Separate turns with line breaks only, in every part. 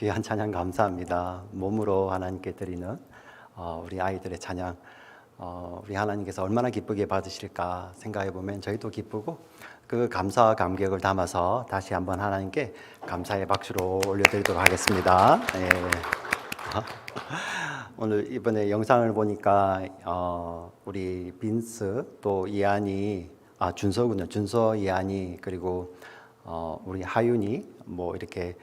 귀한 찬양 감사합니다. 몸으로 하나님께 드리는 우리 아이들의 찬양, 우리 하나님께서 얼마나 기쁘게 받으실까 생각해 보면 저희도 기쁘고, 그 감사와 감격을 담아서 다시 한번 하나님께 감사의 박수로 올려드리도록 하겠습니다. 네. 오늘 이번에 영상을 보니까 우리 빈스 또 이한이, 준서군요. 준서, 이한이, 그리고 우리 하윤이 뭐 이렇게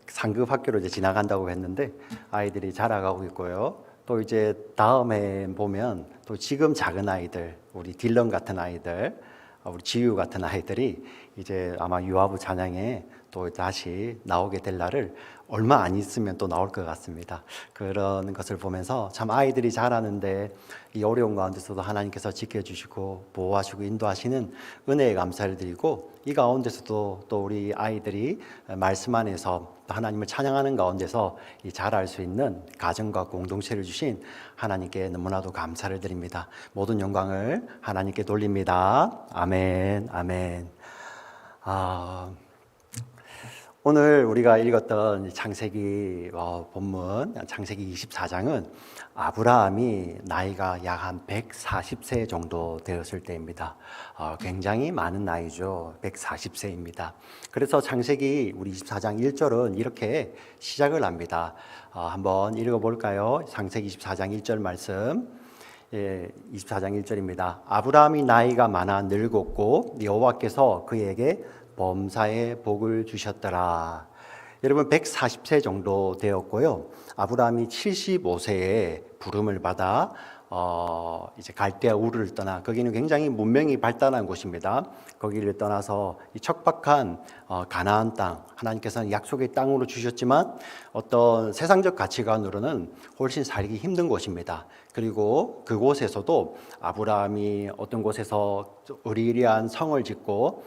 상급 학교로 이제 지나간다고 했는데 아이들이 자라가고 있고요. 또 이제 다음에 보면 또 지금 작은 아이들, 우리 딜런 같은 아이들, 우리 지유 같은 아이들이 이제 아마 유아부 찬양에 또 다시 나오게 될 날을 얼마 안 있으면 또 나올 것 같습니다. 그런 것을 보면서 참 아이들이 자라는데 이 어려운 가운데서도 하나님께서 지켜주시고 보호하시고 인도하시는 은혜에 감사를 드리고, 이 가운데서도 또 우리 아이들이 말씀 안에서 하나님을 찬양하는 가운데서 이 자랄 수 있는 가정과 공동체를 주신 하나님께 너무나도 감사를 드립니다. 모든 영광을 하나님께 돌립니다. 아멘, 아멘. 오늘 우리가 읽었던 창세기 본문, 창세기 24장은 아브라함이 나이가 약 한 140세 정도 되었을 때입니다. 굉장히 많은 나이죠. 140세입니다. 그래서 창세기 우리 24장 1절은 이렇게 시작을 합니다. 한번 읽어볼까요? 창세기 24장 1절 말씀. 24장 1절입니다. 아브라함이 나이가 많아 늙었고 여호와께서 그에게 범사의 복을 주셨더라. 여러분 140세 정도 되었고요. 아브라함이 75세에 부름을 받아 이제 갈대아 우르를 떠나, 거기는 굉장히 문명이 발달한 곳입니다. 거기를 떠나서 이 척박한 가나안 땅, 하나님께서는 약속의 땅으로 주셨지만 어떤 세상적 가치관으로는 훨씬 살기 힘든 곳입니다. 그리고 그곳에서도 아브라함이 어떤 곳에서 의리의리한 성을 짓고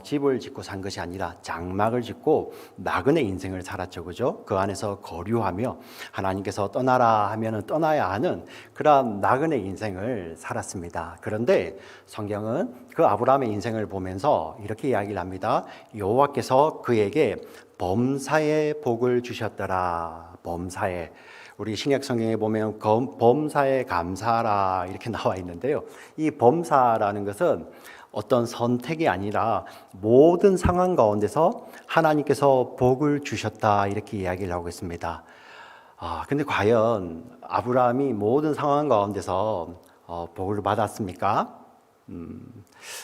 집을 짓고 산 것이 아니라 장막을 짓고 나그네 인생을 살았죠. 그죠? 그 안에서 거류하며 하나님께서 떠나라 하면은 떠나야 하는 그런 나그네 인생을 살았습니다. 그런데 성경은 그 아브라함의 인생을 보면서 이렇게 이야기를 합니다. 여호와께서 그에게 범사의 복을 주셨더라. 범사의, 우리 신약 성경에 보면 범사에 감사하라 이렇게 나와 있는데요. 이 범사라는 것은 어떤 선택이 아니라 모든 상황 가운데서 하나님께서 복을 주셨다 이렇게 이야기를 하고 있습니다. 근데 과연 아브라함이 모든 상황 가운데서 복을 받았습니까?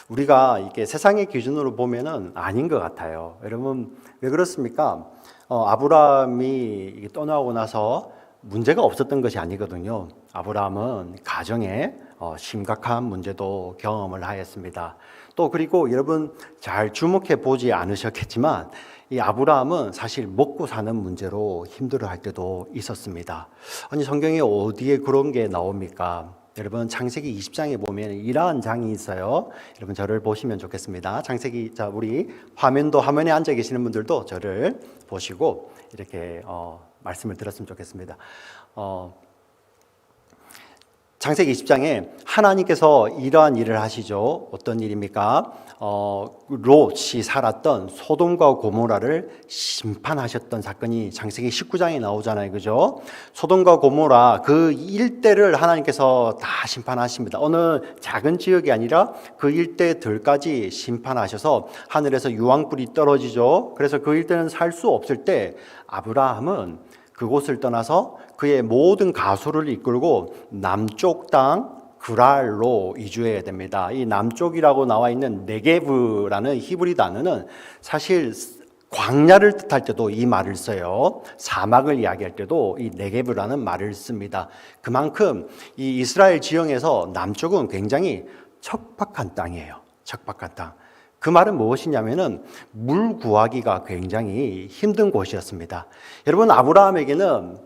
우리가 이게 세상의 기준으로 보면은 아닌 것 같아요. 여러분 왜 그렇습니까? 아브라함이 떠나고 나서 문제가 없었던 것이 아니거든요. 아브라함은 가정에 심각한 문제도 경험을 하였습니다. 또 그리고 여러분 잘 주목해 보지 않으셨겠지만 이 아브라함은 사실 먹고 사는 문제로 힘들어할 때도 있었습니다. 아니 성경에 어디에 그런 게 나옵니까? 여러분 창세기 20장에 보면 이러한 장이 있어요. 여러분 저를 보시면 좋겠습니다. 창세기, 자 우리 화면에 앉아 계시는 분들도 저를 보시고 이렇게 말씀을 들었으면 좋겠습니다. 창세기 20장에 하나님께서 이러한 일을 하시죠. 어떤 일입니까? 롯이 살았던 소돔과 고모라를 심판하셨던 사건이 창세기 19장에 나오잖아요. 그죠? 소돔과 고모라 그 일대를 하나님께서 다 심판하십니다. 어느 작은 지역이 아니라 그 일대들까지 심판하셔서 하늘에서 유황불이 떨어지죠. 그래서 그 일대는 살 수 없을 때 아브라함은 그곳을 떠나서 그의 모든 가소를 이끌고 남쪽 땅 그랄로 이주해야 됩니다. 이 남쪽이라고 나와 있는 네게브라는 히브리 단어는 사실 광야를 뜻할 때도 이 말을 써요. 사막을 이야기할 때도 이 네게브라는 말을 씁니다. 그만큼 이 이스라엘 지형에서 남쪽은 굉장히 척박한 땅이에요. 척박한 땅. 그 말은 무엇이냐면은 물 구하기가 굉장히 힘든 곳이었습니다. 여러분 아브라함에게는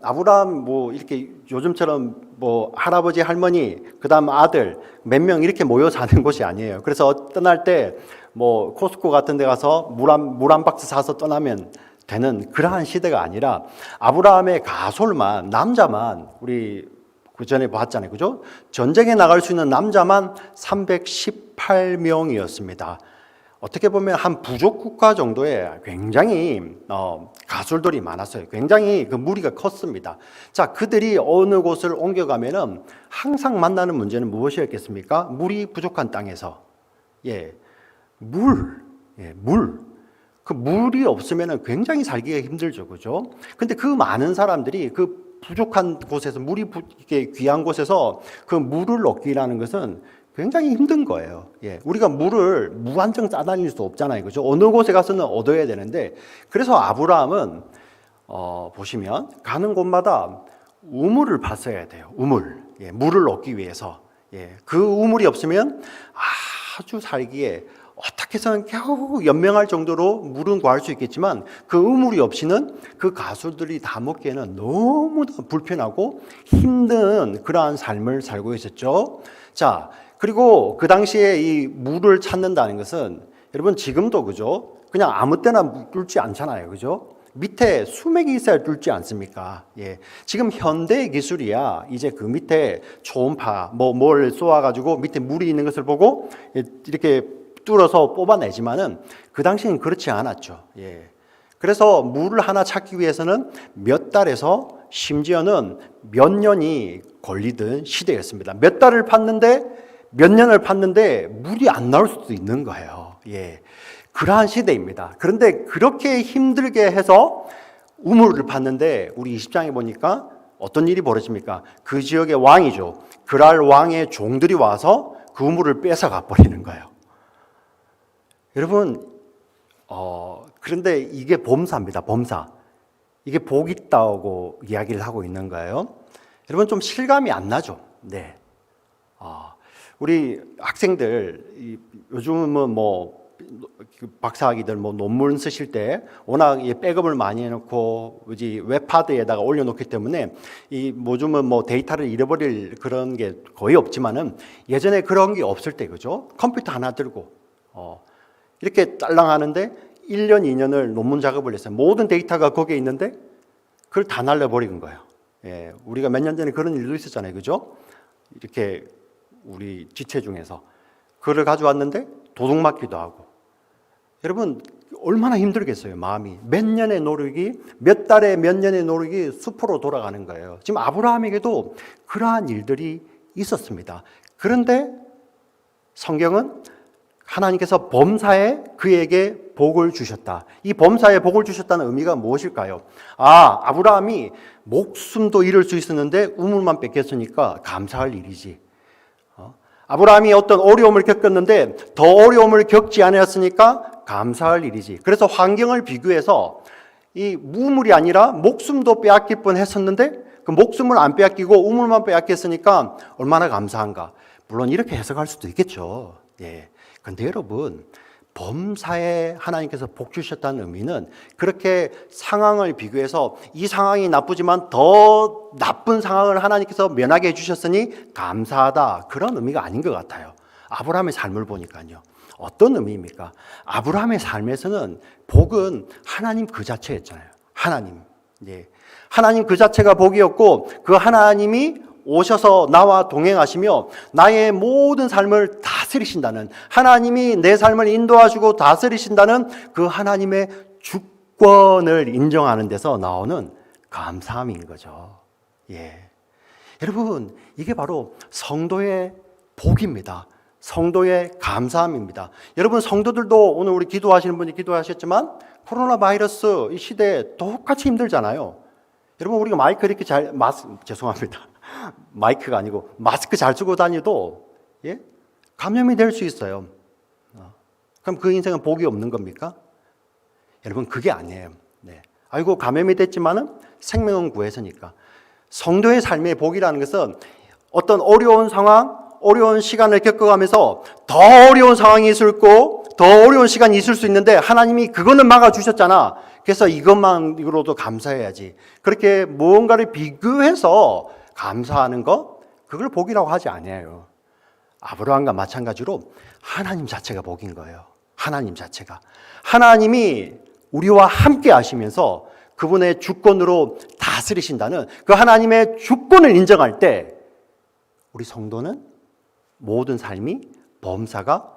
뭐 이렇게 요즘처럼 뭐 할아버지 할머니 그다음 아들 몇 명 이렇게 모여 사는 곳이 아니에요. 그래서 떠날 때 뭐 코스코 같은 데 가서 물 한 박스 사서 떠나면 되는 그러한 시대가 아니라 아브라함의 가솔만, 남자만, 우리 그 전에 봤잖아요. 그죠? 전쟁에 나갈 수 있는 남자만 318명이었습니다. 어떻게 보면 한 부족 국가 정도의 굉장히 가술들이 많았어요. 굉장히 그 무리가 컸습니다. 자, 그들이 어느 곳을 옮겨가면은 항상 만나는 문제는 무엇이었겠습니까? 물이 부족한 땅에서 물. 그 물이 없으면은 굉장히 살기가 힘들죠, 그죠? 근데 그 많은 사람들이 그 부족한 곳에서 이렇게 귀한 곳에서 그 물을 얻기라는 것은 굉장히 힘든 거예요. 우리가 물을 무한정 따다닐 수 없잖아요, 그죠? 어느 곳에 가서는 얻어야 되는데, 그래서 아브라함은 보시면 가는 곳마다 우물을 봤어야 돼요. 물을 얻기 위해서. 그 우물이 없으면 아주 살기에 어떻게 해서는 겨우 연명할 정도로 물은 구할 수 있겠지만 그 우물이 없이는 그 가수들이 다 먹기에는 너무나 불편하고 힘든 그러한 삶을 살고 있었죠. 자, 그리고 그 당시에 이 물을 찾는다는 것은 여러분 지금도 그죠? 그냥 아무 때나 뚫지 않잖아요, 그죠? 밑에 수맥이 있어야 뚫지 않습니까? 지금 현대 기술이야 이제 그 밑에 초음파 뭘 쏘아가지고 밑에 물이 있는 것을 보고 이렇게 뚫어서 뽑아내지만은 그 당시에는 그렇지 않았죠. 그래서 물을 하나 찾기 위해서는 몇 달에서 심지어는 몇 년이 걸리던 시대였습니다. 몇 달을 팠는데 몇 년을 팠는데 물이 안 나올 수도 있는 거예요. 그러한 시대입니다. 그런데 그렇게 힘들게 해서 우물을 팠는데 우리 20장에 보니까 어떤 일이 벌어집니까? 그 지역의 왕이죠. 그랄 왕의 종들이 와서 그 우물을 뺏어가 버리는 거예요. 여러분, 그런데 이게 범사입니다. 범사. 이게 복 있다고 이야기를 하고 있는 거예요. 여러분 좀 실감이 안 나죠? 네. 우리 학생들 요즘은 박사학위들 논문 쓰실 때 워낙 백업을 많이 해놓고 웹하드에다가 올려놓기 때문에 요즘은 데이터를 잃어버릴 그런 게 거의 없지만은 예전에 그런 게 없을 때 그죠? 컴퓨터 하나 들고 이렇게 딸랑하는데 1년, 2년을 논문 작업을 했어요. 모든 데이터가 거기에 있는데 그걸 다 날려버린 거예요. 우리가 몇 년 전에 그런 일도 있었잖아요. 그죠? 이렇게 우리 지체 중에서 그걸 가져왔는데 도둑 맞기도 하고. 여러분 얼마나 힘들겠어요, 마음이. 몇 년의 노력이, 몇 달에 몇 년의 노력이 수포로 돌아가는 거예요. 지금 아브라함에게도 그러한 일들이 있었습니다. 그런데 성경은 하나님께서 범사에 그에게 복을 주셨다. 이 범사에 복을 주셨다는 의미가 무엇일까요? 아브라함이 목숨도 잃을 수 있었는데 우물만 뺏겼으니까 감사할 일이지. 아브라함이 어떤 어려움을 겪었는데 더 어려움을 겪지 않았으니까 감사할 일이지. 그래서 환경을 비교해서 이 우물이 아니라 목숨도 빼앗길 뻔했었는데 그 목숨을 안 빼앗기고 우물만 빼앗겼으니까 얼마나 감사한가. 물론 이렇게 해석할 수도 있겠죠. 그런데 여러분 범사에 하나님께서 복 주셨다는 의미는 그렇게 상황을 비교해서 이 상황이 나쁘지만 더 나쁜 상황을 하나님께서 면하게 해주셨으니 감사하다 그런 의미가 아닌 것 같아요. 아브라함의 삶을 보니까요. 어떤 의미입니까? 아브라함의 삶에서는 복은 하나님 그 자체였잖아요. 하나님 그 자체가 복이었고 그 하나님이 오셔서 나와 동행하시며 나의 모든 삶을 다스리신다는, 하나님이 내 삶을 인도하시고 다스리신다는 그 하나님의 주권을 인정하는 데서 나오는 감사함인 거죠. 여러분 이게 바로 성도의 복입니다. 성도의 감사함입니다. 여러분 성도들도 오늘 우리 기도하시는 분이 기도하셨지만 코로나 바이러스 이 시대에 똑같이 힘들잖아요. 여러분 우리가 죄송합니다. 마이크가 아니고 마스크 잘 쓰고 다니도 감염이 될 수 있어요. 그럼 그 인생은 복이 없는 겁니까? 여러분 그게 아니에요. 아이고 감염이 됐지만은 생명은 구해서니까. 성도의 삶의 복이라는 것은 어떤 어려운 상황, 어려운 시간을 겪어가면서 더 어려운 상황이 있을 거고 더 어려운 시간이 있을 수 있는데 하나님이 그거는 막아주셨잖아. 그래서 이것만으로도 감사해야지. 그렇게 무언가를 비교해서 감사하는 것, 그걸 복이라고 하지 않아요. 아브라함과 마찬가지로 하나님 자체가 복인 거예요. 하나님 자체가. 하나님이 우리와 함께 하시면서 그분의 주권으로 다스리신다는 그 하나님의 주권을 인정할 때 우리 성도는 모든 삶이 범사가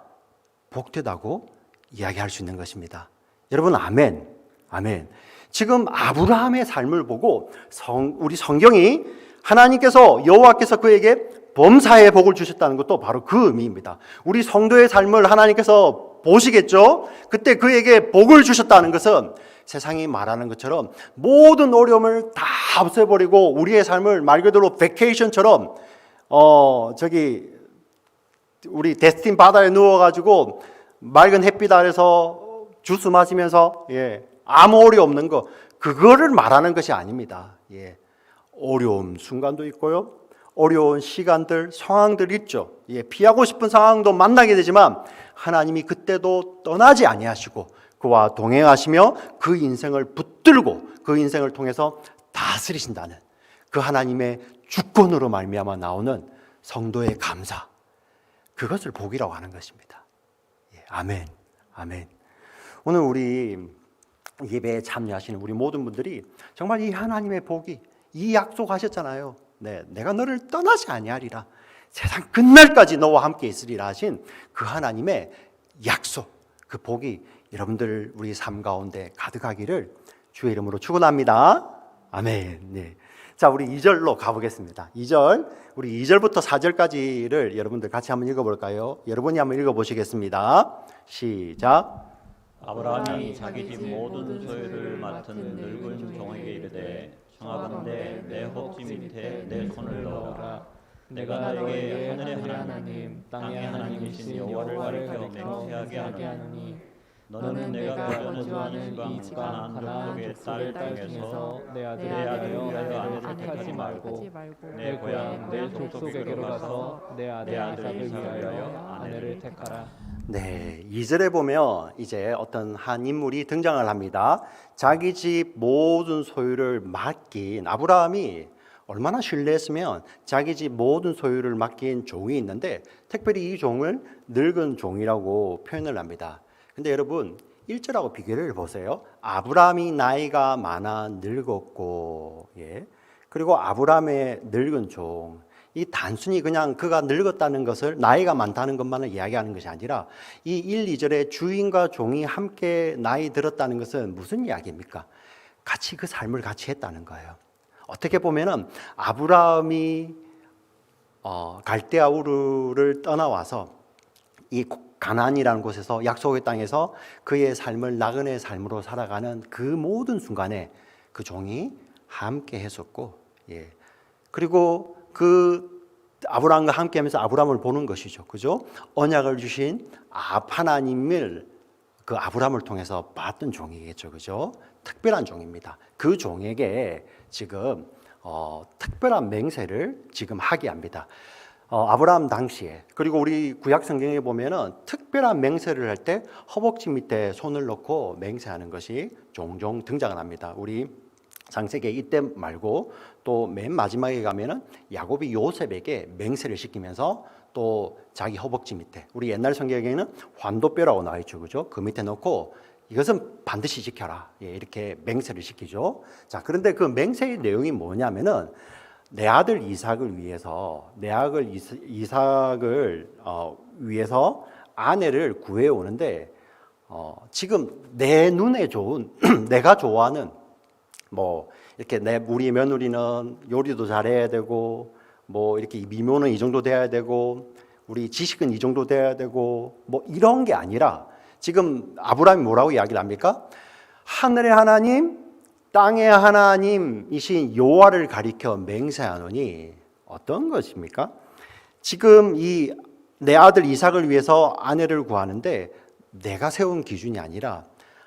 복되다고 이야기할 수 있는 것입니다. 여러분, 아멘. 아멘. 지금 아브라함의 삶을 보고 우리 성경이 하나님께서 여호와께서 그에게 범사의 복을 주셨다는 것도 바로 그 의미입니다. 우리 성도의 삶을 하나님께서 보시겠죠? 그때 그에게 복을 주셨다는 것은 세상이 말하는 것처럼 모든 어려움을 다 없애버리고 우리의 삶을 말 그대로 베케이션처럼 우리 데스틴 바다에 누워가지고 맑은 햇빛 아래서 주스 마시면서 아무 어려움 없는 거, 그거를 말하는 것이 아닙니다. 어려움 순간도 있고요, 어려운 시간들, 상황들 있죠. 피하고 싶은 상황도 만나게 되지만 하나님이 그때도 떠나지 아니하시고 그와 동행하시며 그 인생을 붙들고 그 인생을 통해서 다스리신다는 그 하나님의 주권으로 말미암아 나오는 성도의 감사, 그것을 복이라고 하는 것입니다. 아멘. 아멘. 오늘 우리 예배에 참여하시는 우리 모든 분들이 정말 이 하나님의 복이, 이 약속하셨잖아요. 내가 너를 떠나지 아니하리라, 세상 끝날까지 너와 함께 있으리라 하신 그 하나님의 약속, 그 복이 여러분들 우리 삶 가운데 가득하기를 주의 이름으로 축원합니다. 아멘. 자, 우리 2절로 가보겠습니다. 2절, 우리 2절부터 4절까지를 여러분들 같이 한번 읽어볼까요? 여러분이 한번 읽어보시겠습니다. 시작.
아브라함이 자기 집 모든 소유를 맡은 늙은 종에게 이르되 청하건대 내 허벅지 밑에 내 손을 넣어라. 내가 너에게 하늘의 하나님 땅의 하나님이신 여호와를 가리켜 맹세하게 하노니 너는 내가 거주하는 이 지방 가나안 족속의 땅에서 내 아들을 위하여 아내를 택하지 말고 내 고향 내 족속에게로 가서 내 아들 이삭을 위하여 아내를 택하라.
2절에 보면 이제 어떤 한 인물이 등장을 합니다. 자기 집 모든 소유를 맡긴 아브라함이 얼마나 신뢰했으면 자기 집 모든 소유를 맡긴 종이 있는데 특별히 이 종을 늙은 종이라고 표현을 합니다. 근데 여러분 1절하고 비교를 보세요. 아브라함이 나이가 많아 늙었고, 그리고 아브라함의 늙은 종, 이 단순히 그냥 그가 늙었다는 것을, 나이가 많다는 것만을 이야기하는 것이 아니라 이 1, 2절에 주인과 종이 함께 나이 들었다는 것은 무슨 이야기입니까? 같이 그 삶을 같이 했다는 거예요. 어떻게 보면은 아브라함이 갈대아 우르를 떠나와서 이 가나안이라는 곳에서 약속의 땅에서 그의 삶을 나그네의 삶으로 살아가는 그 모든 순간에 그 종이 함께 했었고, 그리고 그 아브라함과 함께하면서 아브라함을 보는 것이죠, 그죠? 언약을 주신 하나님을 그 아브라함을 통해서 봤던 종이겠죠, 그죠? 특별한 종입니다. 그 종에게 지금 특별한 맹세를 지금 하게 합니다. 아브라함 당시에, 그리고 우리 구약 성경에 보면은 특별한 맹세를 할 때 허벅지 밑에 손을 넣고 맹세하는 것이 종종 등장을 합니다. 우리 창세기 이때 말고 또 맨 마지막에 가면은 야곱이 요셉에게 맹세를 시키면서 또 자기 허벅지 밑에, 우리 옛날 성경에는 환도뼈라고 나와 있죠, 그죠? 그 밑에 넣고 이것은 반드시 지켜라, 이렇게 맹세를 시키죠. 자, 그런데 그 맹세의 내용이 뭐냐면은 내 아들 이삭을 위해서 위해서 아내를 구해 오는데 지금 내 눈에 좋은 내가 좋아하는 이렇게 우리 며느리는 요리도 잘해야 되고 이렇게 미모는 이 정도 돼야 되고 우리 지식은 이 정도 돼야 되고 이런 게 아니라 지금 아브라함이 뭐라고 이야기를 합니까? 하늘의 하나님, 땅의 하나님이신 여호와를 가리켜 맹세하노니 어떤 것입니까? 지금 이 내 아들 이삭을 위해서 아내를 구하는데 내가 세운 기준이 아니라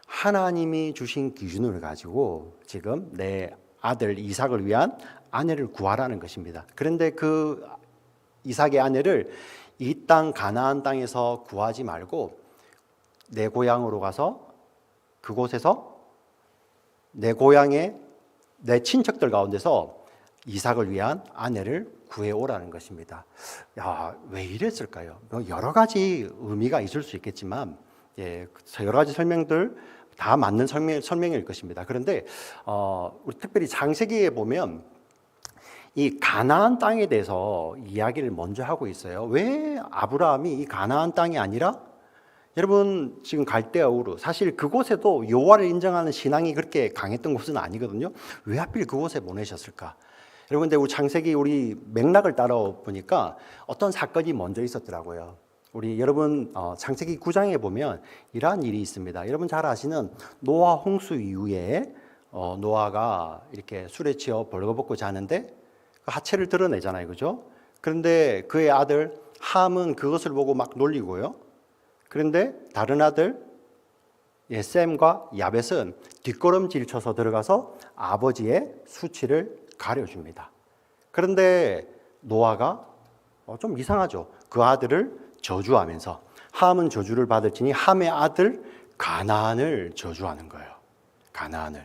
하나님이 주신 기준을 가지고 지금 내 아들 이삭을 위한 아내를 구하라는 것입니다. 그런데 그 이삭의 아내를 이 땅 가나안 땅에서 구하지 말고 내 고향으로 가서 그곳에서 내 고향의 내 친척들 가운데서 이삭을 위한 아내를 구해오라는 것입니다. 왜 이랬을까요? 여러 가지 의미가 있을 수 있겠지만 여러 가지 설명들 다 맞는 설명일 것입니다. 그런데 우리 특별히 창세기에 보면 이 가나안 땅에 대해서 이야기를 먼저 하고 있어요. 왜 아브라함이 이 가나안 땅이 아니라 여러분 지금 갈대아 우르 사실 그곳에도 여호와를 인정하는 신앙이 그렇게 강했던 곳은 아니거든요. 왜 하필 그곳에 보내셨을까? 여러분 근데 우리 창세기 우리 맥락을 따라 보니까 어떤 사건이 먼저 있었더라고요. 우리 여러분 창세기 9장에 보면 이러한 일이 있습니다. 여러분 잘 아시는 노아 홍수 이후에 노아가 이렇게 술에 취해 벌거벗고 자는데 그 하체를 드러내잖아요, 그죠? 그런데 그의 아들 함은 그것을 보고 막 놀리고요. 그런데 다른 아들 셈과 야벳은 뒷걸음질 쳐서 들어가서 아버지의 수치를 가려줍니다. 그런데 노아가 좀 이상하죠. 그 아들을 저주하면서 함은 저주를 받을지니 함의 아들 가나안을 저주하는 거예요. 가나안을.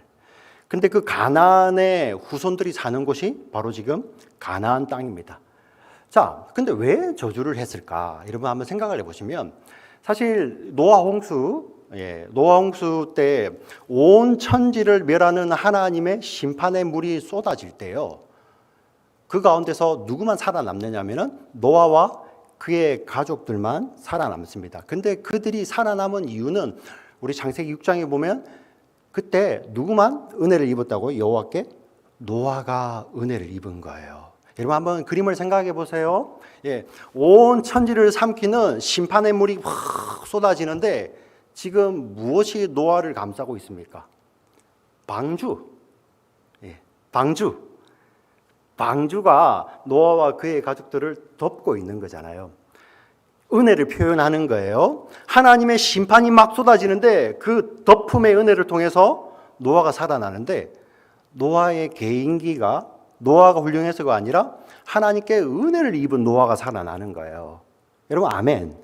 근데 그 가나안의 후손들이 사는 곳이 바로 지금 가나안 땅입니다. 자, 근데 왜 저주를 했을까? 여러분 한번 생각을 해보시면 사실 노아 홍수 때 온 천지를 멸하는 하나님의 심판의 물이 쏟아질 때요. 그 가운데서 누구만 살아남느냐면은 노아와 그의 가족들만 살아남습니다. 근데 그들이 살아남은 이유는 우리 창세기 6장에 보면 그때 누구만 은혜를 입었다고요? 여호와께? 노아가 은혜를 입은 거예요. 여러분 한번 그림을 생각해 보세요. 온 천지를 삼키는 심판의 물이 확 쏟아지는데 지금 무엇이 노아를 감싸고 있습니까? 방주. 방주가 노아와 그의 가족들을 덮고 있는 거잖아요. 은혜를 표현하는 거예요. 하나님의 심판이 막 쏟아지는데 그 덮음의 은혜를 통해서 노아가 살아나는데 노아의 개인기가 노아가 훌륭해서가 아니라 하나님께 은혜를 입은 노아가 살아나는 거예요. 여러분 아멘.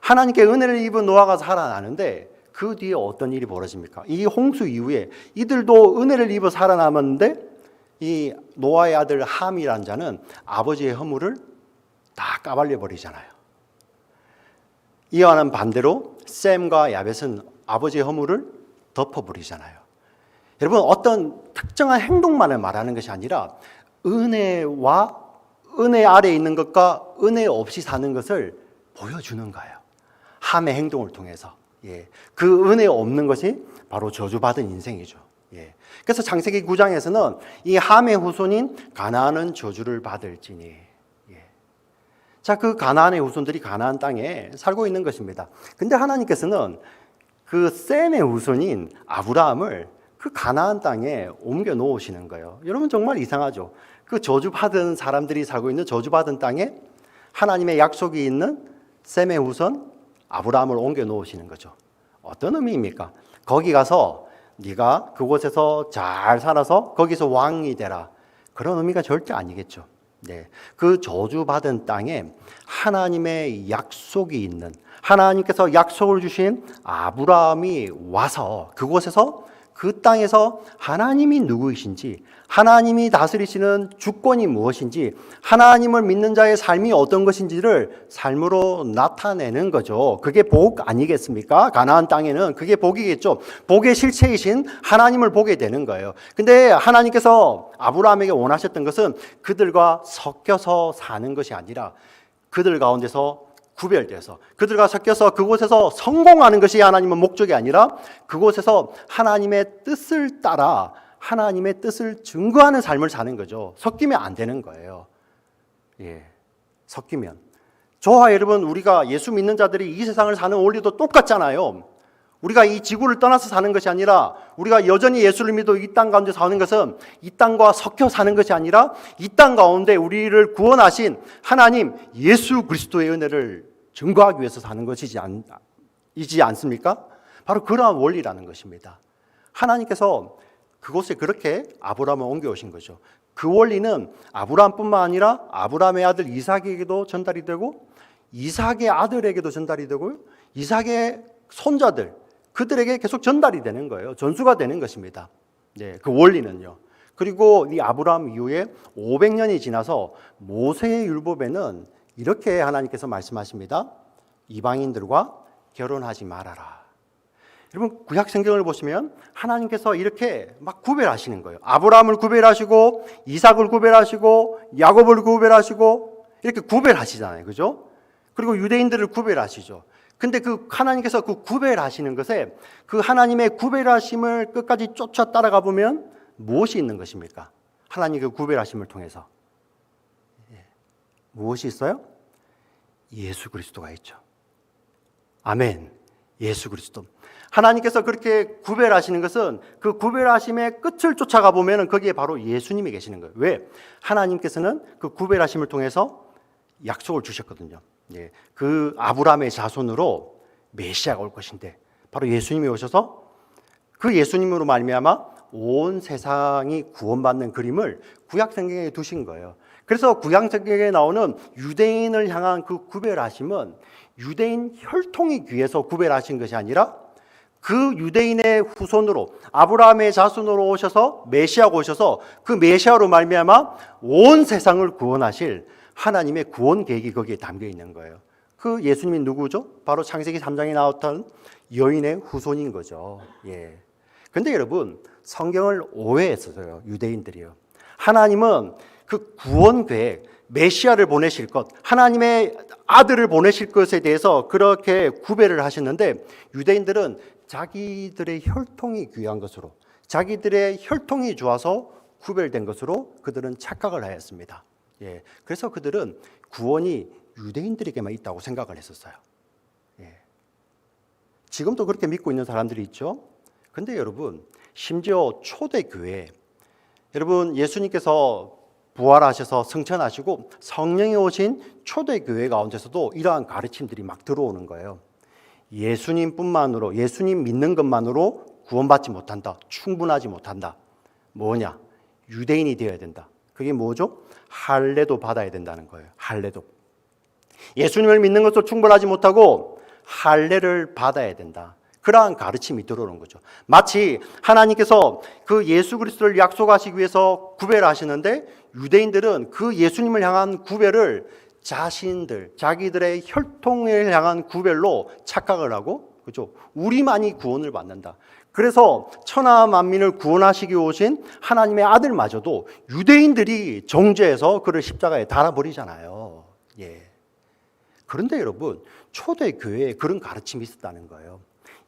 하나님께 은혜를 입은 노아가 살아나는데 그 뒤에 어떤 일이 벌어집니까? 이 홍수 이후에 이들도 은혜를 입어 살아남았는데 이 노아의 아들 함이라는 자는 아버지의 허물을 다 까발려 버리잖아요. 이와는 반대로 셈과 야벳은 아버지의 허물을 덮어버리잖아요. 여러분 어떤 특정한 행동만을 말하는 것이 아니라 은혜와 은혜 아래에 있는 것과 은혜 없이 사는 것을 보여주는 거예요. 함의 행동을 통해서. 그 은혜 없는 것이 바로 저주받은 인생이죠. 그래서 창세기 9장에서는 이 함의 후손인 가나안은 저주를 받을지니. 자, 그 가나안의 후손들이 가나안 땅에 살고 있는 것입니다. 근데 하나님께서는 그 셈의 후손인 아브라함을 그 가나안 땅에 옮겨 놓으시는 거예요. 여러분 정말 이상하죠? 그 저주받은 사람들이 살고 있는 저주받은 땅에 하나님의 약속이 있는 셈의 후손 아브라함을 옮겨 놓으시는 거죠. 어떤 의미입니까? 거기 가서 네가 그곳에서 잘 살아서 거기서 왕이 되라. 그런 의미가 절대 아니겠죠. 그 저주받은 땅에 하나님의 약속이 있는 하나님께서 약속을 주신 아브라함이 와서 그곳에서 그 땅에서 하나님이 누구이신지 하나님이 다스리시는 주권이 무엇인지 하나님을 믿는 자의 삶이 어떤 것인지를 삶으로 나타내는 거죠. 그게 복 아니겠습니까? 가나안 땅에는 그게 복이겠죠. 복의 실체이신 하나님을 보게 되는 거예요. 근데 하나님께서 아브라함에게 원하셨던 것은 그들과 섞여서 사는 것이 아니라 그들 가운데서 구별돼서 그들과 섞여서 그곳에서 성공하는 것이 하나님의 목적이 아니라 그곳에서 하나님의 뜻을 따라 하나님의 뜻을 증거하는 삶을 사는 거죠. 섞이면 안 되는 거예요. 섞이면. 저와 여러분 우리가 예수 믿는 자들이 이 세상을 사는 원리도 똑같잖아요. 우리가 이 지구를 떠나서 사는 것이 아니라 우리가 여전히 예수를 믿어 이 땅 가운데 사는 것은 이 땅과 섞여 사는 것이 아니라 이 땅 가운데 우리를 구원하신 하나님 예수 그리스도의 은혜를 증거하기 위해서 사는 것이지 않습니까? 바로 그러한 원리라는 것입니다. 하나님께서 그곳에 그렇게 아브라함을 옮겨오신 거죠. 그 원리는 아브라함뿐만 아니라 아브라함의 아들 이삭에게도 전달이 되고 이삭의 아들에게도 전달이 되고요. 이삭의 손자들 그들에게 계속 전달이 되는 거예요. 전수가 되는 것입니다. 그 원리는요. 그리고 이 아브라함 이후에 500년이 지나서 모세의 율법에는 이렇게 하나님께서 말씀하십니다. 이방인들과 결혼하지 말아라. 여러분 구약 성경을 보시면 하나님께서 이렇게 막 구별하시는 거예요. 아브라함을 구별하시고 이삭을 구별하시고 야곱을 구별하시고 이렇게 구별하시잖아요. 그죠? 그리고 유대인들을 구별하시죠. 근데 그 하나님께서 그 구별하시는 것에 그 하나님의 구별하심을 끝까지 쫓아 따라가 보면 무엇이 있는 것입니까? 하나님의 그 구별하심을 통해서 무엇이 있어요? 예수 그리스도가 있죠. 아멘. 예수 그리스도. 하나님께서 그렇게 구별하시는 것은 그 구별하심의 끝을 쫓아가 보면 거기에 바로 예수님이 계시는 거예요. 왜? 하나님께서는 그 구별하심을 통해서 약속을 주셨거든요. 예, 그 아브라함의 자손으로 메시아가 올 것인데 바로 예수님이 오셔서 그 예수님으로 말미암아 온 세상이 구원받는 그림을 구약 성경에 두신 거예요. 그래서 구약 성경에 나오는 유대인을 향한 그 구별하심은 유대인 혈통이 귀해서 구별하신 것이 아니라 그 유대인의 후손으로 아브라함의 자손으로 오셔서 메시아가 오셔서 그 메시아로 말미암아 온 세상을 구원하실 하나님의 구원 계획이 거기에 담겨 있는 거예요. 그 예수님이 누구죠? 바로 창세기 3장에 나왔던 여인의 후손인 거죠. 예. 근데 여러분, 성경을 오해했어요. 유대인들이요. 하나님은 그 구원 계획, 메시아를 보내실 것, 하나님의 아들을 보내실 것에 대해서 그렇게 구별을 하셨는데 유대인들은 자기들의 혈통이 귀한 것으로, 자기들의 혈통이 좋아서 구별된 것으로 그들은 착각을 하였습니다. 예, 그래서 그들은 구원이 유대인들에게만 있다고 생각을 했었어요. 예. 지금도 그렇게 믿고 있는 사람들이 있죠. 근데 여러분, 심지어 초대교회, 여러분 예수님께서 부활하셔서 승천하시고 성령이 오신 초대교회 가운데서도 이러한 가르침들이 막 들어오는 거예요. 예수님뿐만으로, 예수님 믿는 것만으로 구원받지 못한다. 충분하지 못한다. 뭐냐? 유대인이 되어야 된다. 그게 뭐죠? 할례도 받아야 된다는 거예요. 할례도. 예수님을 믿는 것도 충분하지 못하고 할례를 받아야 된다. 그러한 가르침이 들어오는 거죠. 마치 하나님께서 그 예수 그리스도를 약속하시기 위해서 구별하시는데 유대인들은 그 예수님을 향한 구별을 자기들의 혈통을 향한 구별로 착각을 하고, 그죠? 우리만이 구원을 받는다. 그래서 천하 만민을 구원하시기 오신 하나님의 아들마저도 유대인들이 정죄해서 그를 십자가에 달아버리잖아요. 예. 그런데 여러분, 초대교회에 그런 가르침이 있었다는 거예요.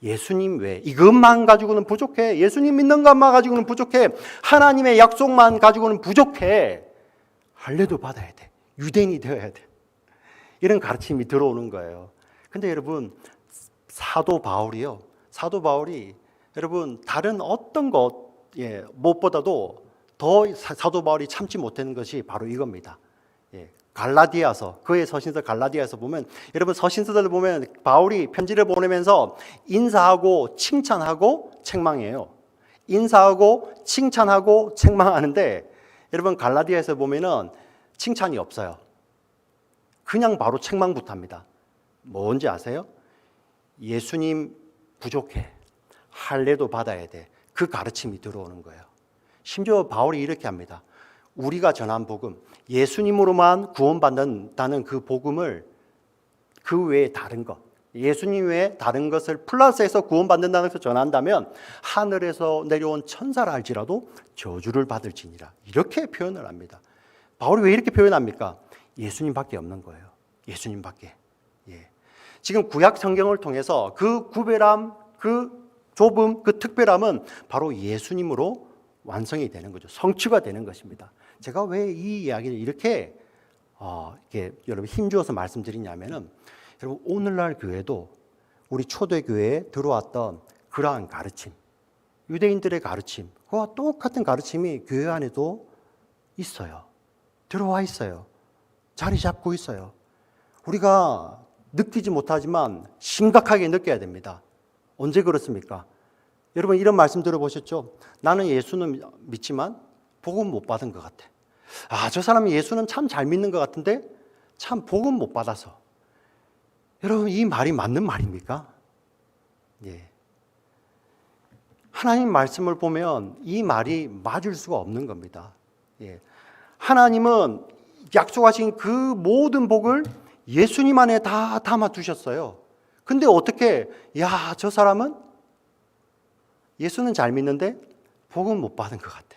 예수님 외에 이것만 가지고는 부족해. 예수님 믿는 것만 가지고는 부족해. 하나님의 약속만 가지고는 부족해. 할례도 받아야 돼. 유대인이 되어야 돼. 이런 가르침이 들어오는 거예요. 근데 여러분, 사도 바울이요. 사도 바울이 여러분 다른 어떤 것 무엇보다도 더 사도 바울이 참지 못하는 것이 바로 이겁니다. 갈라디아서, 그의 서신서 갈라디아서 보면, 여러분 서신서들 보면 바울이 편지를 보내면서 인사하고 칭찬하고 책망해요. 인사하고 칭찬하고 책망하는데 여러분 갈라디아에서 보면은 칭찬이 없어요. 그냥 바로 책망부터 합니다. 뭔지 아세요? 예수님 부족해. 할례도 받아야 돼. 그 가르침이 들어오는 거예요. 심지어 바울이 이렇게 합니다. 우리가 전한 복음, 예수님으로만 구원받는다는 그 복음을 그 외에 다른 것, 예수님 외에 다른 것을 플러스해서 구원받는다는 것을 전한다면 하늘에서 내려온 천사라 할지라도 저주를 받을지니라. 이렇게 표현을 합니다. 바울이 왜 이렇게 표현합니까? 예수님밖에 없는 거예요. 예수님밖에. 예. 지금 구약 성경을 통해서 그 구별함, 그 좁음, 그 특별함은 바로 예수님으로 완성이 되는 거죠. 성취가 되는 것입니다. 제가 왜 이 이야기를 이렇게 여러분 힘주어서 말씀드리냐면은 여러분 오늘날 교회도 우리 초대교회에 들어왔던 그러한 가르침, 유대인들의 가르침, 그와 똑같은 가르침이 교회 안에도 있어요. 들어와 있어요. 자리 잡고 있어요. 우리가 느끼지 못하지만 심각하게 느껴야 됩니다. 언제 그렇습니까? 여러분 이런 말씀 들어보셨죠? 나는 예수는 믿지만 복음 못 받은 것 같아. 저 사람이 예수는 참 잘 믿는 것 같은데 참 복음 못 받아서. 여러분 이 말이 맞는 말입니까? 예. 하나님 말씀을 보면 이 말이 맞을 수가 없는 겁니다. 예. 하나님은 약속하신 그 모든 복을 예수님 안에 다 담아 두셨어요. 근데 어떻게 저 사람은 예수는 잘 믿는데 복음 못 받은 것 같아.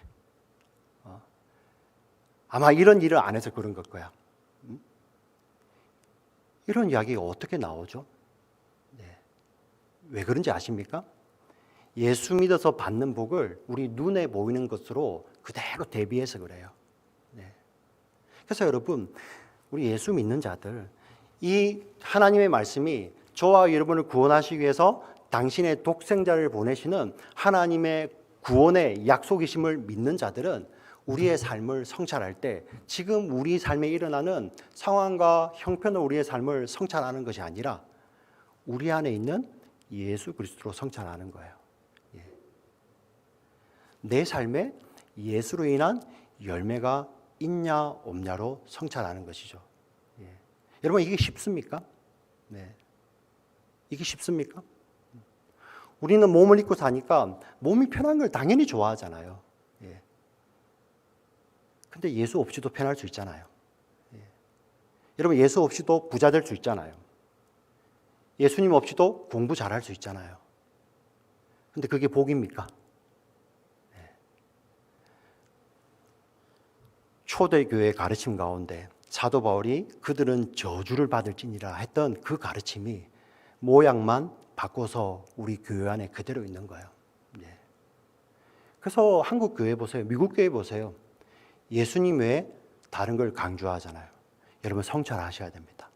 아마 이런 일을 안 해서 그런 걸 거야. 이런 이야기가 어떻게 나오죠? 왜 그런지 아십니까? 예수 믿어서 받는 복을 우리 눈에 보이는 것으로 그대로 대비해서 그래요. 네. 그래서 여러분, 우리 예수 믿는 자들, 이 하나님의 말씀이 저와 여러분을 구원하시기 위해서 당신의 독생자를 보내시는 하나님의 구원의 약속이심을 믿는 자들은 우리의 삶을 성찰할 때 지금 우리 삶에 일어나는 상황과 형편으로 우리의 삶을 성찰하는 것이 아니라 우리 안에 있는 예수 그리스도로 성찰하는 거예요. 예. 내 삶에 예수로 인한 열매가 있냐 없냐로 성찰하는 것이죠. 예. 여러분, 이게 쉽습니까? 네. 이게 쉽습니까? 우리는 몸을 입고 사니까 몸이 편한 걸 당연히 좋아하잖아요. 예. 근데 예수 없이도 편할 수 있잖아요. 예. 여러분, 예수 없이도 부자 될 수 있잖아요. 예수님 없이도 공부 잘할 수 있잖아요. 근데 그게 복입니까? 예. 초대교회 가르침 가운데 사도 바울이 그들은 저주를 받을지니라 했던 그 가르침이 모양만 바꿔서 우리 교회 안에 그대로 있는 거예요. 네. 그래서 한국 교회 보세요. 미국 교회 보세요. 예수님 외에 다른 걸 강조하잖아요. 여러분, 성찰하셔야 됩니다.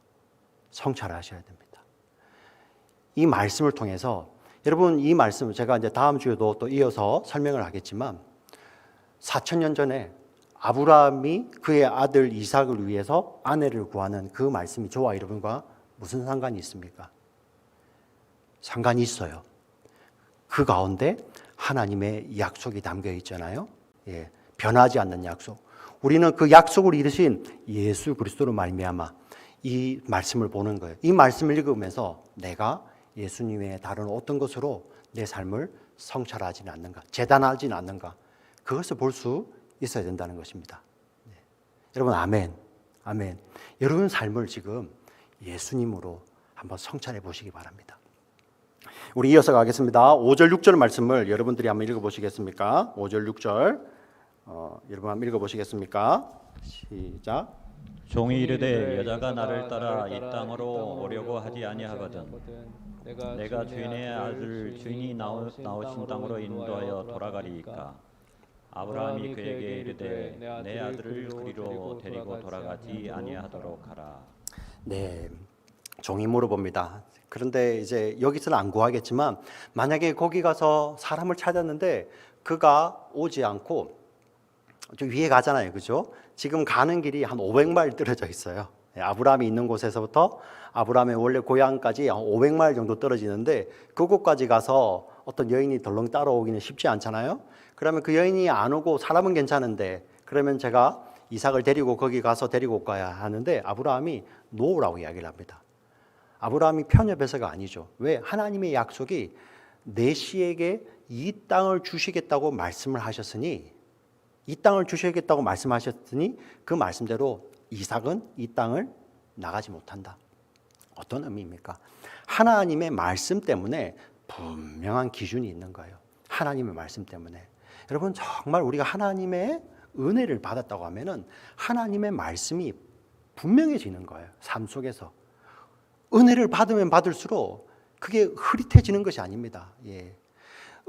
성찰하셔야 됩니다. 이 말씀을 통해서 여러분, 이 말씀을 제가 이제 다음 주에도 또 이어서 설명을 하겠지만 4,000년 전에 아브라함이 그의 아들 이삭을 위해서 아내를 구하는 그 말씀이 저와 여러분과 무슨 상관이 있습니까? 상관이 있어요. 그 가운데 하나님의 약속이 담겨 있잖아요. 예, 변하지 않는 약속. 우리는 그 약속을 이루신 예수 그리스도로 말미암아 이 말씀을 보는 거예요. 이 말씀을 읽으면서 내가 예수님의 다른 어떤 것으로 내 삶을 성찰하지는 않는가, 재단하지는 않는가, 그것을 볼 수 있어야 된다는 것입니다. 네. 여러분, 아멘, 아멘. 여러분 삶을 지금 예수님으로 한번 성찰해 보시기 바랍니다. 우리 이어서 가겠습니다. 5절 6절 말씀을 여러분들이 한번 읽어보시겠습니까? 5절 6절 여러분 한번 읽어보시겠습니까? 시작.
종이 이르되 여자가 나를 따라 이 땅으로 오려고 하지 아니하거든 내가 주인의 아들 주인이 나오신 땅으로 인도하여 돌아가리이까. 아브라함이 그에게 이르되 내 아들을 그리로 데리고 돌아가지 아니하도록 하라.
네, 종이 물어봅니다. 그런데 이제 여기서는 안 구하겠지만 만약에 거기 가서 사람을 찾았는데 그가 오지 않고 저 위에 가잖아요, 그죠? 지금 가는 길이 한 500마일 떨어져 있어요. 아브라함이 있는 곳에서부터 아브라함의 원래 고향까지 한 500마일 정도 떨어지는데 그곳까지 가서 어떤 여인이 덜렁 따라오기는 쉽지 않잖아요. 그러면 그 여인이 안 오고 사람은 괜찮은데 그러면 제가 이삭을 데리고 거기 가서 데리고 올 거야 하는데 아브라함이 노라고 이야기를 합니다. 아브라함이 편협해서가 아니죠. 왜? 하나님의 약속이 내 씨에게 이 땅을 주시겠다고 말씀을 하셨으니 이 땅을 주시겠다고 말씀하셨으니 그 말씀대로 이삭은 이 땅을 나가지 못한다. 어떤 의미입니까? 하나님의 말씀 때문에 분명한 기준이 있는 거예요. 하나님의 말씀 때문에. 여러분, 정말 우리가 하나님의 은혜를 받았다고 하면은 하나님의 말씀이 분명해지는 거예요. 삶 속에서. 은혜를 받으면 받을수록 그게 흐릿해지는 것이 아닙니다. 예.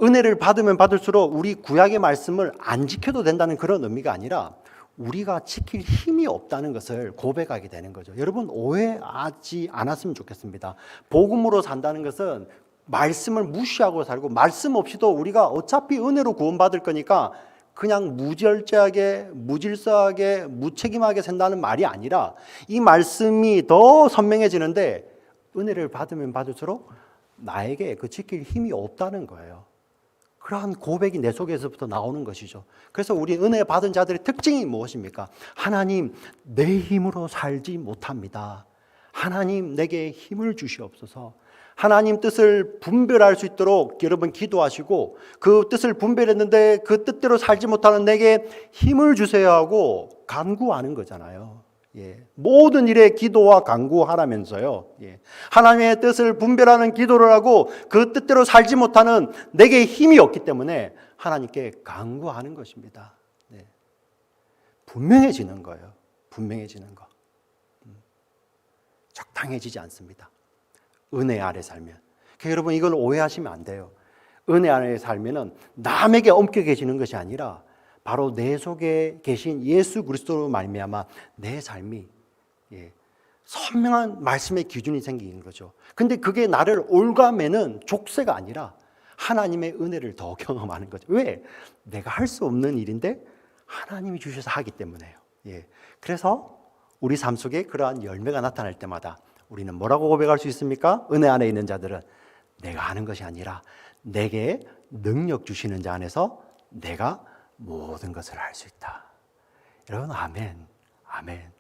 은혜를 받으면 받을수록 우리 구약의 말씀을 안 지켜도 된다는 그런 의미가 아니라 우리가 지킬 힘이 없다는 것을 고백하게 되는 거죠. 여러분, 오해하지 않았으면 좋겠습니다. 복음으로 산다는 것은 말씀을 무시하고 살고 말씀 없이도 우리가 어차피 은혜로 구원받을 거니까 그냥 무절제하게 무질서하게 무책임하게 산다는 말이 아니라 이 말씀이 더 선명해지는데 은혜를 받으면 받을수록 나에게 그 지킬 힘이 없다는 거예요. 그러한 고백이 내 속에서부터 나오는 것이죠. 그래서 우리 은혜 받은 자들의 특징이 무엇입니까? 하나님, 내 힘으로 살지 못합니다. 하나님, 내게 힘을 주시옵소서. 하나님 뜻을 분별할 수 있도록 여러분 기도하시고 그 뜻을 분별했는데 그 뜻대로 살지 못하는 내게 힘을 주세요 하고 간구하는 거잖아요. 예. 모든 일에 기도와 간구하라면서요. 예. 하나님의 뜻을 분별하는 기도를 하고 그 뜻대로 살지 못하는 내게 힘이 없기 때문에 하나님께 간구하는 것입니다. 네. 분명해지는 거예요. 분명해지는 거. 적당해지지 않습니다. 은혜 아래 살면. 여러분 이걸 오해하시면 안 돼요. 은혜 안에 살면은 남에게 엄격해지는 것이 아니라 바로 내 속에 계신 예수 그리스도로 말미암아 내 삶이 선명한 말씀의 기준이 생기는 거죠. 근데 그게 나를 올가매는 족쇄가 아니라 하나님의 은혜를 더 경험하는 거죠. 왜? 내가 할 수 없는 일인데 하나님이 주셔서 하기 때문에요. 그래서 우리 삶 속에 그러한 열매가 나타날 때마다 우리는 뭐라고 고백할 수 있습니까? 은혜 안에 있는 자들은 내가 하는 것이 아니라 내게 능력 주시는 자 안에서 내가 모든 것을 할 수 있다. 여러분, 아멘, 아멘,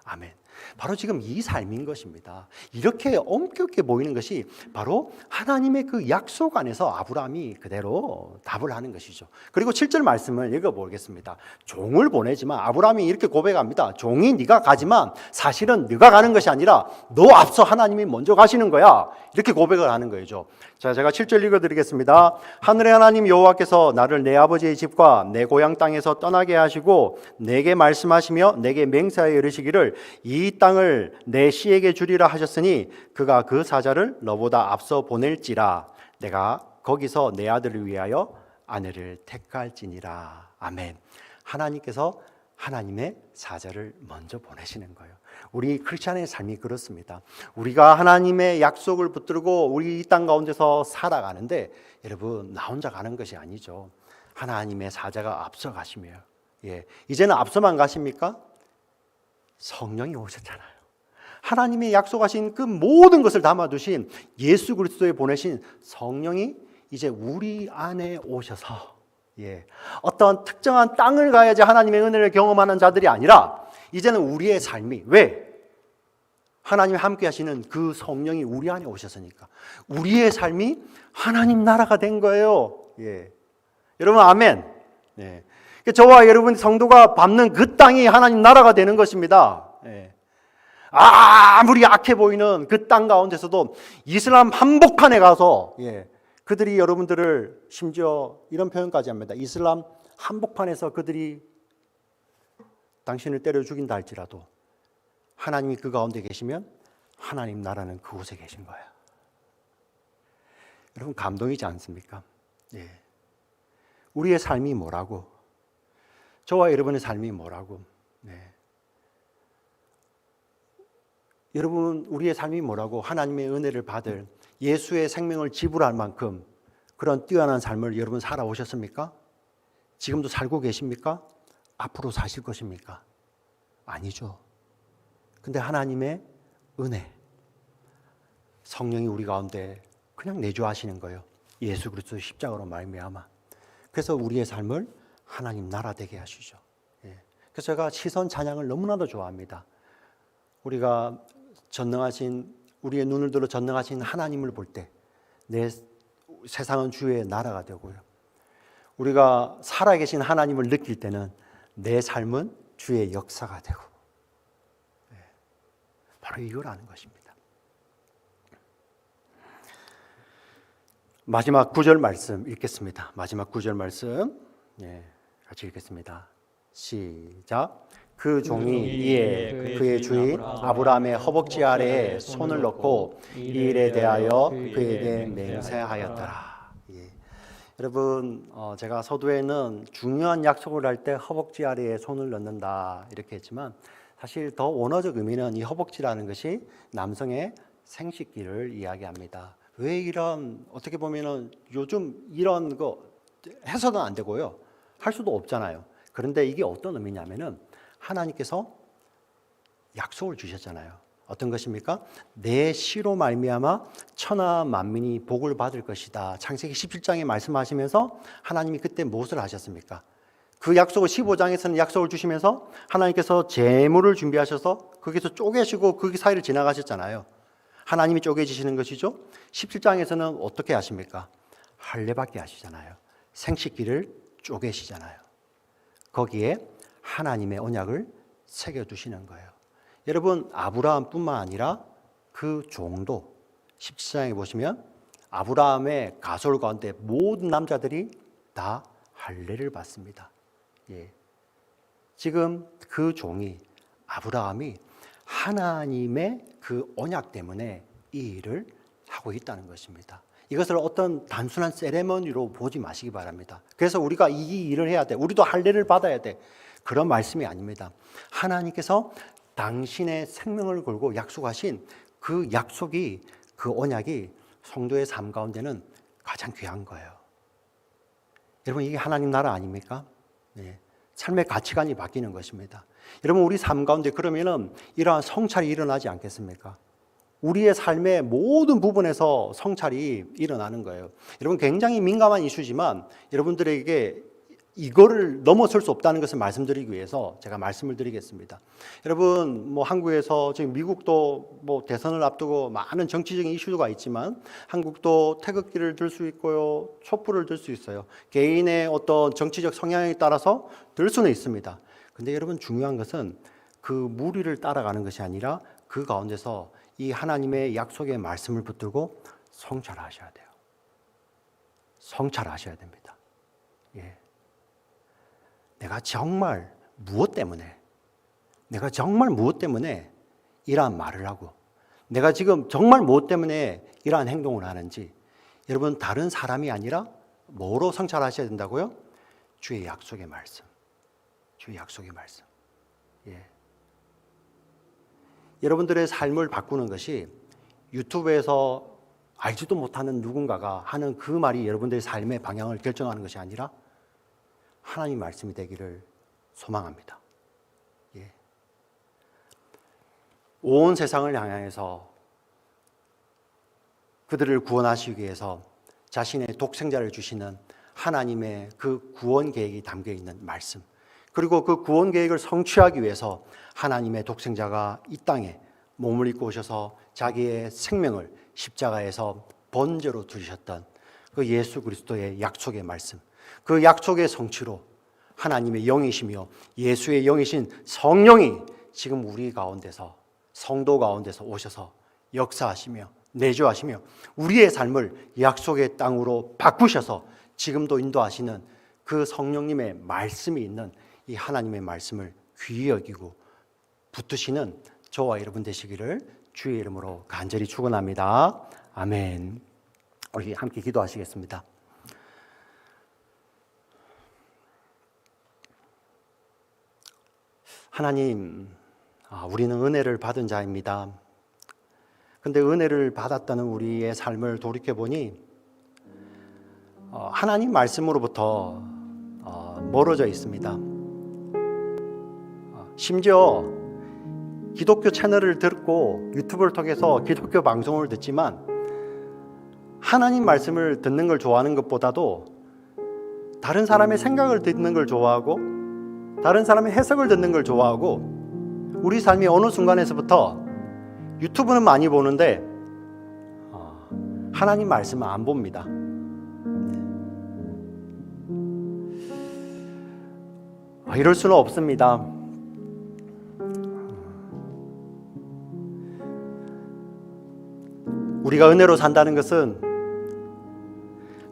아멘. 바로 지금 이 삶인 것입니다. 이렇게 엄격해 보이는 것이 바로 하나님의 그 약속 안에서 아브라함이 그대로 답을 하는 것이죠. 그리고 7절 말씀을 읽어보겠습니다. 종을 보내지만 아브라함이 이렇게 고백합니다. 종이 네가 가지만 사실은 네가 가는 것이 아니라 너 앞서 하나님이 먼저 가시는 거야. 이렇게 고백을 하는 거죠. 자, 제가 7절 읽어드리겠습니다. 하늘의 하나님 여호와께서 나를 내 아버지의 집과 내 고향 땅에서 떠나게 하시고 내게 말씀하시며 내게 맹세하여 이르시기를 이 땅을 내 씨에게 주리라 하셨으니 그가 그 사자를 너보다 앞서 보낼지라 내가 거기서 내 아들을 위하여 아내를 택할지니라. 아멘. 하나님께서 하나님의 사자를 먼저 보내시는 거예요. 우리 크리스찬의 삶이 그렇습니다. 우리가 하나님의 약속을 붙들고 우리 이 땅 가운데서 살아가는데 여러분 나 혼자 가는 것이 아니죠. 하나님의 사자가 앞서 가시며 이제는 앞서만 가십니까? 성령이 오셨잖아요. 하나님이 약속하신 그 모든 것을 담아두신 예수 그리스도에 보내신 성령이 이제 우리 안에 오셔서 어떤 특정한 땅을 가야지 하나님의 은혜를 경험하는 자들이 아니라 이제는 우리의 삶이 왜? 하나님이 함께 하시는 그 성령이 우리 안에 오셨으니까 우리의 삶이 하나님 나라가 된 거예요. 여러분 아멘. 저와 여러분 성도가 밟는 그 땅이 하나님 나라가 되는 것입니다. 아무리 악해 보이는 그 땅 가운데서도 이슬람 한복판에 가서 그들이 여러분들을 심지어 이런 표현까지 합니다. 이슬람 한복판에서 그들이 당신을 때려 죽인다 할지라도 하나님이 그 가운데 계시면 하나님 나라는 그곳에 계신 거예요. 여러분 감동이지 않습니까? 우리의 삶이 뭐라고? 저와 여러분의 삶이 뭐라고? 여러분 우리의 삶이 뭐라고? 하나님의 은혜를 받을 예수의 생명을 지불할 만큼 그런 뛰어난 삶을 여러분 살아오셨습니까? 지금도 살고 계십니까? 앞으로 사실 것입니까? 아니죠. 근데 하나님의 은혜, 성령이 우리 가운데 그냥 내주하시는 거예요. 예수 그리스도 십자가로 말미암아. 그래서 우리의 삶을 하나님 나라 되게 하시죠. 그래서 제가 시선 찬양을 너무나도 좋아합니다. 우리가 전능하신 우리의 눈을 들어 전능하신 하나님을 볼 때 내 세상은 주의 나라가 되고요. 우리가 살아계신 하나님을 느낄 때는 내 삶은 주의 역사가 되고 바로 이걸 아는 것입니다. 마지막 9절 말씀 읽겠습니다. 마지막 9절 말씀 같이 읽겠습니다. 시작. 그 종이 이에 그의 주인 아브라함의 허벅지 아래에 손을 넣고 이 일에 대하여 그에게 맹세하였더라. 여러분 제가 서두에는 중요한 약속을 할 때 허벅지 아래에 손을 넣는다 이렇게 했지만 사실 더 원어적 의미는 이 허벅지라는 것이 남성의 생식기를 이야기합니다. 왜 이런 어떻게 보면은 요즘 이런 거 해서는 안 되고요. 할 수도 없잖아요. 그런데 이게 어떤 의미냐면은 하나님께서 약속을 주셨잖아요. 어떤 것입니까? 내 씨로 말미암아 천하 만민이 복을 받을 것이다. 창세기 17장에 말씀하시면서 하나님이 그때 무엇을 하셨습니까? 그 약속을 15장에서는 약속을 주시면서 하나님께서 제물을 준비하셔서 거기서 쪼개시고 그 사이를 지나가셨잖아요. 하나님이 쪼개지시는 것이죠. 17장에서는 어떻게 하십니까? 할례받게 하시잖아요. 생식기를 쪼개시잖아요. 거기에 하나님의 언약을 새겨두시는 거예요. 여러분 아브라함뿐만 아니라 그 종도 17장에 보시면 아브라함의 가솔 가운데 모든 남자들이 다 할례를 받습니다. 지금 그 종이 아브라함이 하나님의 그 언약 때문에 이 일을 하고 하고 있다는 것입니다. 이것을 어떤 단순한 세레머니로 보지 마시기 바랍니다. 그래서 우리가 이 일을 해야 돼, 우리도 할례를 받아야 돼, 그런 말씀이 아닙니다. 하나님께서 당신의 생명을 걸고 약속하신 그 약속이, 그 언약이 성도의 삶 가운데는 가장 귀한 거예요. 여러분, 이게 하나님 나라 아닙니까? 네. 삶의 가치관이 바뀌는 것입니다. 여러분, 우리 삶 가운데 그러면은 이러한 성찰이 일어나지 않겠습니까? 우리의 삶의 모든 부분에서 성찰이 일어나는 거예요. 여러분, 굉장히 민감한 이슈지만 여러분들에게 이거를 넘어설 수 없다는 것을 말씀드리기 위해서 제가 말씀을 드리겠습니다. 여러분, 한국에서 지금 미국도 대선을 앞두고 많은 정치적인 이슈가 있지만 한국도 태극기를 들 수 있고요, 촛불을 들 수 있어요. 개인의 어떤 정치적 성향에 따라서 들 수는 있습니다. 근데 여러분, 중요한 것은 그 무리를 따라가는 것이 아니라 그 가운데서 이 하나님의 약속의 말씀을 붙들고 성찰하셔야 돼요. 성찰하셔야 됩니다. 예. 내가 정말 무엇 때문에 이러한 말을 하고, 내가 지금 정말 무엇 때문에 이러한 행동을 하는지, 여러분, 다른 사람이 아니라 뭐로 성찰하셔야 된다고요? 주의 약속의 말씀. 주의 약속의 말씀. 예. 여러분들의 삶을 바꾸는 것이 유튜브에서 알지도 못하는 누군가가 하는 그 말이 여러분들의 삶의 방향을 결정하는 것이 아니라 하나님 말씀이 되기를 소망합니다. 예. 온 세상을 향해서 그들을 구원하시기 위해서 자신의 독생자를 주시는 하나님의 그 구원 계획이 담겨 있는 말씀, 그리고 그 구원 계획을 성취하기 위해서 하나님의 독생자가 이 땅에 몸을 입고 오셔서 자기의 생명을 십자가에서 번제로 드리셨던 그 예수 그리스도의 약속의 말씀, 그 약속의 성취로 하나님의 영이시며 예수의 영이신 성령이 지금 우리 가운데서, 성도 가운데서 오셔서 역사하시며 내주하시며 우리의 삶을 약속의 땅으로 바꾸셔서 지금도 인도하시는 그 성령님의 말씀이 있는 이 하나님의 말씀을 귀히 여기고 붙드시는 저와 여러분 되시기를 주의 이름으로 간절히 축원합니다. 아멘. 우리 함께 기도하시겠습니다. 하나님, 우리는 은혜를 받은 자입니다. 근데 은혜를 받았다는 우리의 삶을 돌이켜보니 하나님 말씀으로부터 멀어져 있습니다. 심지어 기독교 채널을 듣고 유튜브를 통해서 기독교 방송을 듣지만 하나님 말씀을 듣는 걸 좋아하는 것보다도 다른 사람의 생각을 듣는 걸 좋아하고 다른 사람의 해석을 듣는 걸 좋아하고 우리 삶이 어느 순간에서부터 유튜브는 많이 보는데 하나님 말씀은 안 봅니다. 이럴 수는 없습니다. 우리가 은혜로 산다는 것은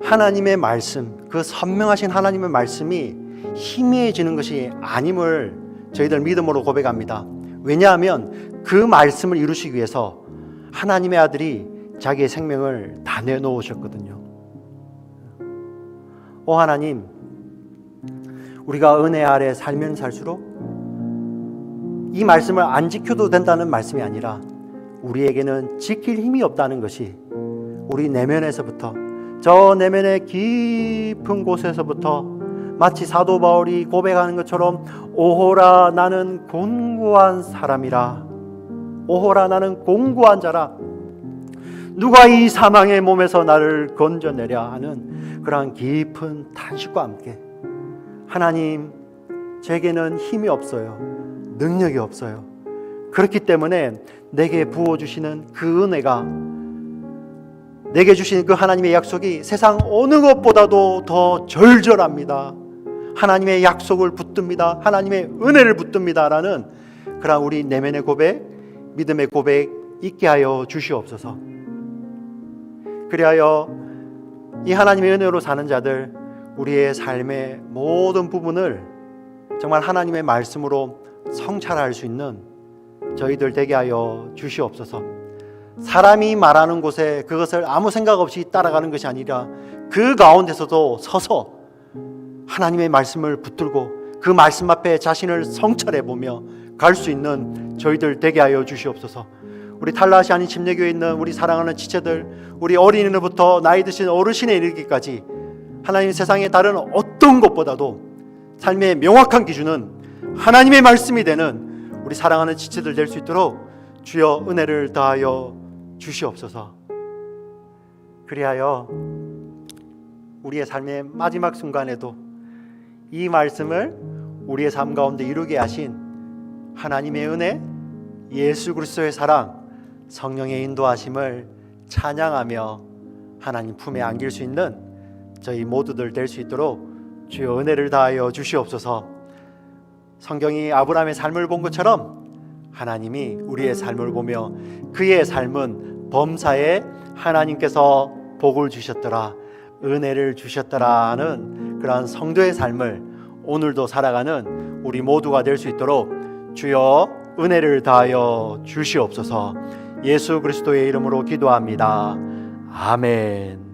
하나님의 말씀, 그 선명하신 하나님의 말씀이 희미해지는 것이 아님을 저희들 믿음으로 고백합니다. 왜냐하면 그 말씀을 이루시기 위해서 하나님의 아들이 자기의 생명을 다 내놓으셨거든요. 오 하나님, 우리가 은혜 아래 살면 살수록 이 말씀을 안 지켜도 된다는 말씀이 아니라 우리에게는 지킬 힘이 없다는 것이 우리 내면에서부터, 저 내면의 깊은 곳에서부터 마치 사도 바울이 고백하는 것처럼 오호라 나는 곤고한 사람이라, 오호라 나는 곤고한 자라, 누가 이 사망의 몸에서 나를 건져내랴 하는 그러한 깊은 탄식과 함께 하나님, 제게는 힘이 없어요. 능력이 없어요. 그렇기 때문에 내게 부어주시는 그 은혜가, 내게 주시는 그 하나님의 약속이 세상 어느 것보다도 더 절절합니다. 하나님의 약속을 붙듭니다. 하나님의 은혜를 붙듭니다. 라는 그런 우리 내면의 고백, 믿음의 고백 있게 하여 주시옵소서. 그리하여 이 하나님의 은혜로 사는 자들, 우리의 삶의 모든 부분을 정말 하나님의 말씀으로 성찰할 수 있는 저희들 되게 하여 주시옵소서. 사람이 말하는 곳에 그것을 아무 생각 없이 따라가는 것이 아니라 그 가운데서도 서서 하나님의 말씀을 붙들고 그 말씀 앞에 자신을 성찰해 보며 갈 수 있는 저희들 되게 하여 주시옵소서. 우리 탈라시 아닌 침례교회에 있는 우리 사랑하는 지체들, 우리 어린이부터 나이 드신 어르신에 이르기까지 하나님 세상의 다른 어떤 것보다도 삶의 명확한 기준은 하나님의 말씀이 되는 우리 사랑하는 지체들 될 수 있도록 주여 은혜를 다하여 주시옵소서. 그리하여 우리의 삶의 마지막 순간에도 이 말씀을 우리의 삶 가운데 이루게 하신 하나님의 은혜, 예수 그리스도의 사랑, 성령의 인도하심을 찬양하며 하나님 품에 안길 수 있는 저희 모두들 될 수 있도록 주여 은혜를 다하여 주시옵소서. 성경이 아브라함의 삶을 본 것처럼 하나님이 우리의 삶을 보며 그의 삶은 범사에 하나님께서 복을 주셨더라, 은혜를 주셨더라 하는 그러한 성도의 삶을 오늘도 살아가는 우리 모두가 될 수 있도록 주여 은혜를 다하여 주시옵소서. 예수 그리스도의 이름으로 기도합니다. 아멘.